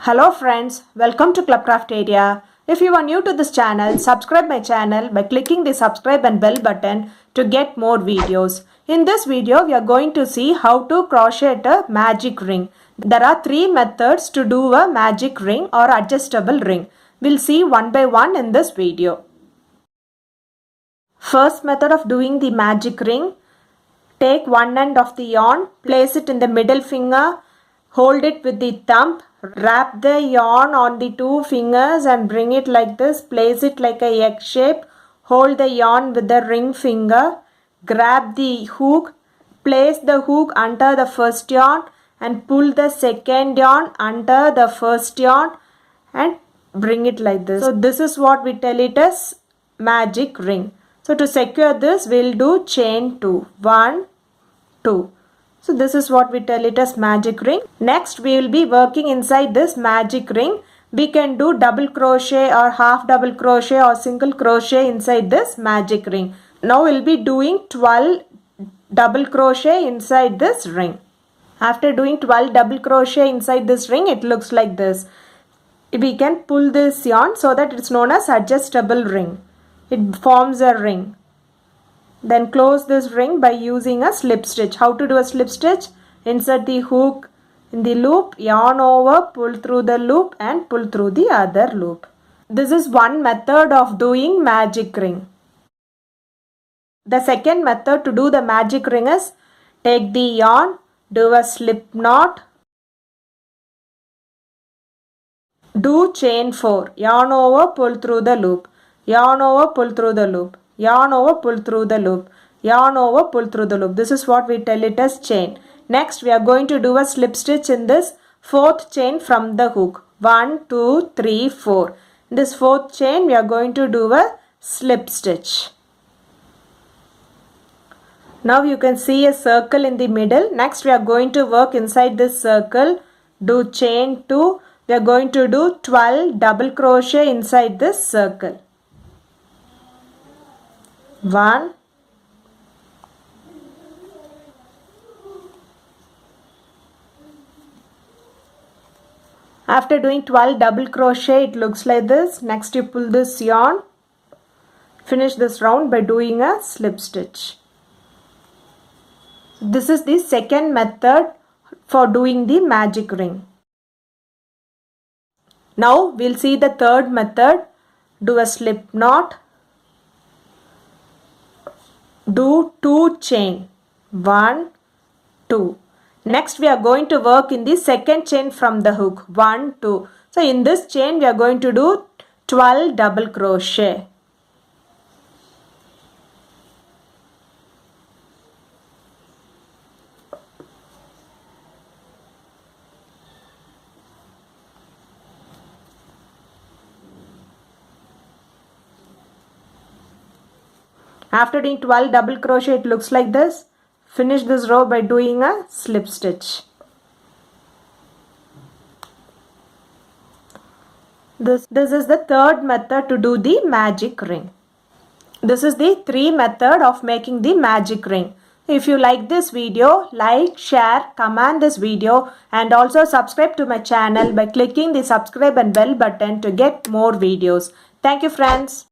Hello friends, welcome to Crafteria. If you are new to this channel, subscribe my channel by clicking the subscribe and bell button to get more videos. In this video, we are going to see how to crochet a magic ring. There are 3 methods to do a magic ring or adjustable ring. We'll see one by one in this video. First method of doing the magic ring. Take one end of the yarn, place it in the middle finger, hold it with the thumb, wrap the yarn on the 2 fingers and bring it like this, place it like a egg shape, hold the yarn with the ring finger, grab the hook, place the hook under the first yarn and pull the second yarn under the first yarn and bring it like this. So this is what we tell it as magic ring. So to secure this, we'll do chain 2. 1, 2. So this is what we tell it as magic ring. Next we will be working inside this magic ring. We can do double crochet or half double crochet or single crochet inside this magic ring. Now we'll be doing 12 double crochet inside this ring. After doing 12 double crochet inside this ring, it looks like this. We can pull this yarn so that it's known as adjustable ring. It forms a ring. Then close this ring by using a slip stitch. How to do a slip stitch? Insert the hook in the loop, yarn over, pull through the loop and pull through the other loop. This is one method of doing magic ring. The second method to do the magic ring is take the yarn, do a slip knot, do chain 4, yarn over, pull through the loop, yarn over, pull through the loop, yarn over, pull through the loop, yarn over, pull through the loop. This is what we tell it as chain. Next we are going to do a slip stitch in this 4th chain from the hook. 1, 2, 3, 4. In this 4th chain we are going to do a slip stitch. Now you can see a circle in the middle. Next we are going to work inside this circle. Do chain 2. We are going to do 12 double crochet inside this circle. 1, after doing 12 double crochet, it looks like this. Next you pull this yarn, finish this round by doing a slip stitch. This is the second method for doing the magic ring. Now we'll see the third method. Do a slip knot, do 2 chain, 1, 2. Next we are going to work in the second chain from the hook, 1, 2. So in this chain we are going to do 12 double crochet. After doing 12 double crochet, it looks like this. Finish this row by doing a slip stitch. This is the third method to do the magic ring. This is the 3 method of making the magic ring. If you like this video, like, share, comment this video and also subscribe to my channel by clicking the subscribe and bell button to get more videos. Thank you friends.